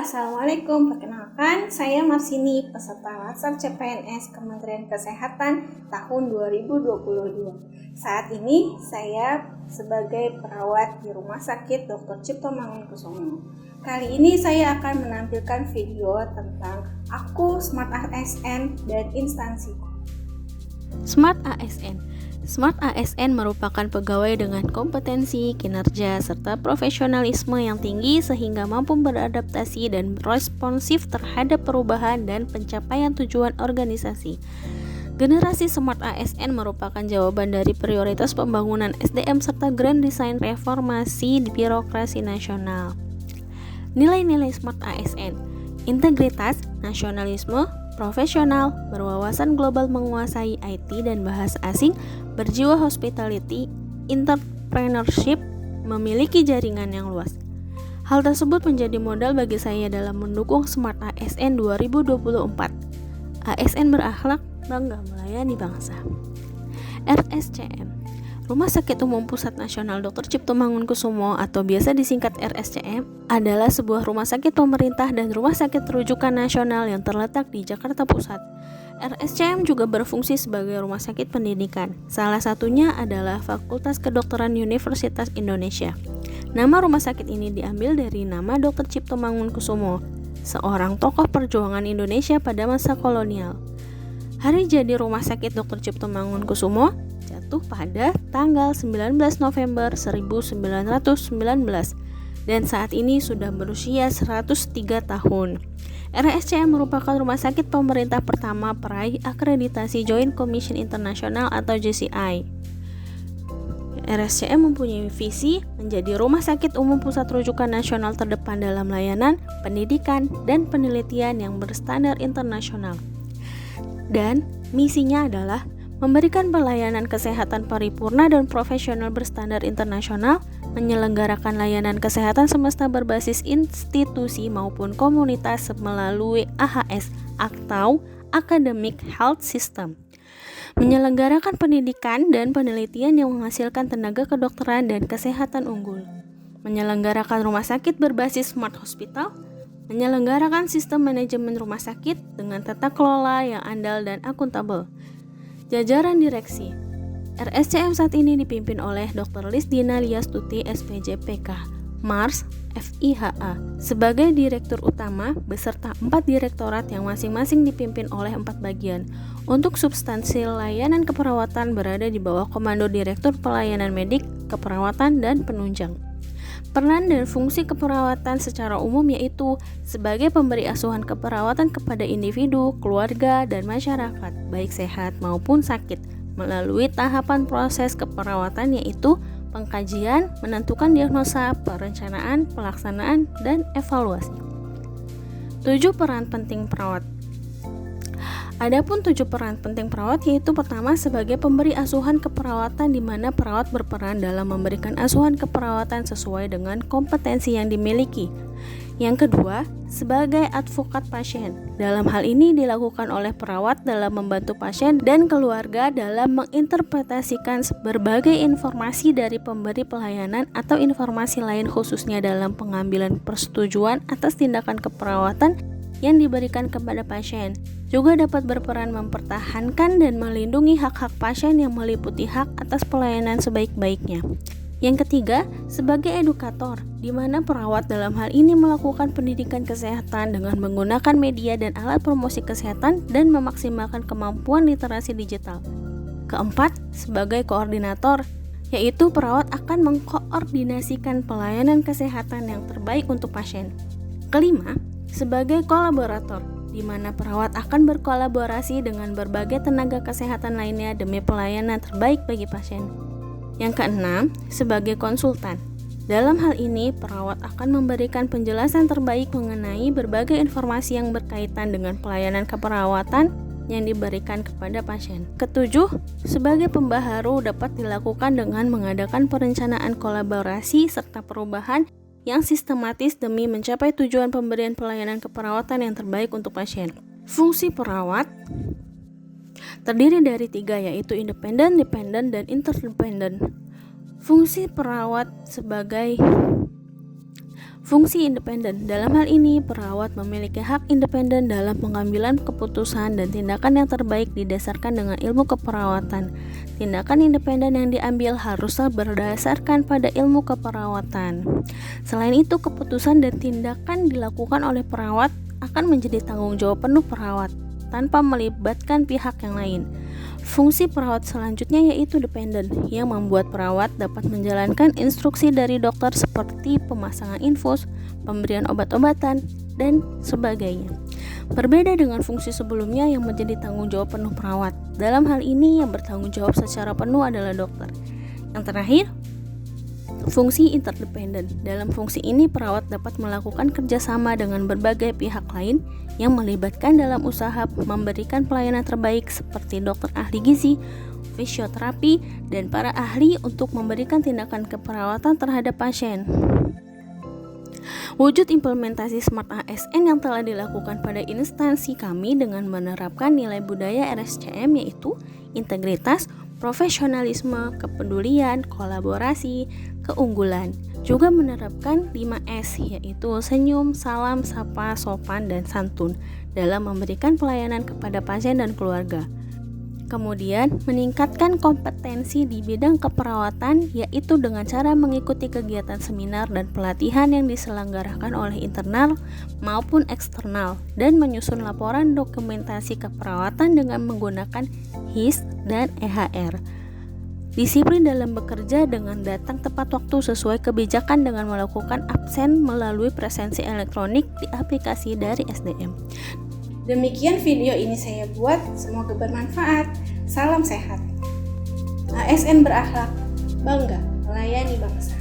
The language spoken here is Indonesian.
Assalamualaikum. Perkenalkan, saya Marsini, peserta Latsar CPNS Kementerian Kesehatan tahun 2022. Saat ini saya sebagai perawat di Rumah Sakit Dr. Cipto Mangunkusumo. Kali ini saya akan menampilkan video tentang aku, Smart ASN, dan instansiku. Smart ASN. Smart ASN merupakan pegawai dengan kompetensi, kinerja, serta profesionalisme yang tinggi sehingga mampu beradaptasi dan responsif terhadap perubahan dan pencapaian tujuan organisasi. Generasi Smart ASN merupakan jawaban dari prioritas pembangunan SDM serta grand design reformasi di birokrasi nasional. Nilai-nilai Smart ASN: integritas, nasionalisme, profesional, berwawasan global, menguasai IT dan bahasa asing, berjiwa hospitality, entrepreneurship, memiliki jaringan yang luas. Hal tersebut menjadi modal bagi saya dalam mendukung Smart ASN 2024. ASN berakhlak, bangga melayani bangsa. RSCM, Rumah Sakit Umum Pusat Nasional Dr. Cipto Mangunkusumo atau biasa disingkat RSCM, adalah sebuah rumah sakit pemerintah dan rumah sakit rujukan nasional yang terletak di Jakarta Pusat. RSCM juga berfungsi sebagai rumah sakit pendidikan. Salah satunya adalah Fakultas Kedokteran Universitas Indonesia. Nama rumah sakit ini diambil dari nama Dr. Cipto Mangunkusumo, seorang tokoh perjuangan Indonesia pada masa kolonial. Hari jadi Rumah Sakit Dr. Cipto Mangunkusumo jatuh pada tanggal 19 November 1919 dan saat ini sudah berusia 103 tahun. RSCM merupakan rumah sakit pemerintah pertama peraih akreditasi Joint Commission International atau JCI. RSCM mempunyai visi menjadi rumah sakit umum pusat rujukan nasional terdepan dalam layanan, pendidikan, dan penelitian yang berstandar internasional. Dan misinya adalah memberikan pelayanan kesehatan paripurna dan profesional berstandar internasional, menyelenggarakan layanan kesehatan semesta berbasis institusi maupun komunitas melalui AHS atau Academic Health System, menyelenggarakan pendidikan dan penelitian yang menghasilkan tenaga kedokteran dan kesehatan unggul, menyelenggarakan rumah sakit berbasis Smart Hospital, menyelenggarakan sistem manajemen rumah sakit dengan tata kelola yang andal dan akuntabel. Jajaran direksi RSCM saat ini dipimpin oleh Dr. Lisdina Liastuti SPJPK, Mars, FIHA, sebagai Direktur Utama beserta 4 direktorat yang masing-masing dipimpin oleh 4 bagian. Untuk substansi layanan keperawatan berada di bawah komando Direktur Pelayanan Medik, Keperawatan, dan Penunjang. Peran dan fungsi keperawatan secara umum yaitu sebagai pemberi asuhan keperawatan kepada individu, keluarga, dan masyarakat, baik sehat maupun sakit, melalui tahapan proses keperawatan yaitu pengkajian, menentukan diagnosa, perencanaan, pelaksanaan, dan evaluasi. 7 peran penting perawat. Adapun 7 peran penting perawat yaitu pertama sebagai pemberi asuhan keperawatan di mana perawat berperan dalam memberikan asuhan keperawatan sesuai dengan kompetensi yang dimiliki. Yang kedua, sebagai advokat pasien. Dalam hal ini dilakukan oleh perawat dalam membantu pasien dan keluarga dalam menginterpretasikan berbagai informasi dari pemberi pelayanan atau informasi lain khususnya dalam pengambilan persetujuan atas tindakan keperawatan yang diberikan kepada pasien. Juga dapat berperan mempertahankan dan melindungi hak-hak pasien yang meliputi hak atas pelayanan sebaik-baiknya. Yang ketiga, sebagai edukator, di mana perawat dalam hal ini melakukan pendidikan kesehatan dengan menggunakan media dan alat promosi kesehatan dan memaksimalkan kemampuan literasi digital. Keempat, sebagai koordinator, yaitu perawat akan mengkoordinasikan pelayanan kesehatan yang terbaik untuk pasien. Kelima, sebagai kolaborator, di mana perawat akan berkolaborasi dengan berbagai tenaga kesehatan lainnya demi pelayanan terbaik bagi pasien. Yang keenam, sebagai konsultan. Dalam hal ini, perawat akan memberikan penjelasan terbaik mengenai berbagai informasi yang berkaitan dengan pelayanan keperawatan yang diberikan kepada pasien. Ketujuh, sebagai pembaharu dapat dilakukan dengan mengadakan perencanaan kolaborasi serta perubahan yang sistematis demi mencapai tujuan pemberian pelayanan keperawatan yang terbaik untuk pasien. Fungsi perawat terdiri dari 3 yaitu independen, dependen, dan interdependen. Fungsi perawat sebagai Fungsi independen. Dalam hal ini, perawat memiliki hak independen dalam pengambilan keputusan dan tindakan yang terbaik didasarkan dengan ilmu keperawatan. Tindakan independen yang diambil haruslah berdasarkan pada ilmu keperawatan. Selain itu, keputusan dan tindakan dilakukan oleh perawat akan menjadi tanggung jawab penuh perawat tanpa melibatkan pihak yang lain. Fungsi perawat selanjutnya yaitu dependen, yang membuat perawat dapat menjalankan instruksi dari dokter seperti pemasangan infus, pemberian obat-obatan, dan sebagainya. Berbeda dengan fungsi sebelumnya yang menjadi tanggung jawab penuh perawat. Dalam hal ini yang bertanggung jawab secara penuh adalah dokter. Yang terakhir, fungsi interdependen. Dalam fungsi ini perawat dapat melakukan kerjasama dengan berbagai pihak lain yang melibatkan dalam usaha memberikan pelayanan terbaik seperti dokter ahli gizi, fisioterapi, dan para ahli untuk memberikan tindakan keperawatan terhadap pasien. Wujud implementasi Smart ASN yang telah dilakukan pada instansi kami dengan menerapkan nilai budaya RSCM yaitu integritas, profesionalisme, kepedulian, kolaborasi, keunggulan. Juga menerapkan 5S yaitu senyum, salam, sapa, sopan, dan santun dalam memberikan pelayanan kepada pasien dan keluarga. Kemudian, meningkatkan kompetensi di bidang keperawatan yaitu dengan cara mengikuti kegiatan seminar dan pelatihan yang diselenggarakan oleh internal maupun eksternal dan menyusun laporan dokumentasi keperawatan dengan menggunakan HIS dan EHR. Disiplin dalam bekerja dengan datang tepat waktu sesuai kebijakan dengan melakukan absen melalui presensi elektronik di aplikasi dari SDM. Demikian video ini saya buat, semoga bermanfaat. Salam sehat. ASN berakhlak, bangga melayani bangsa.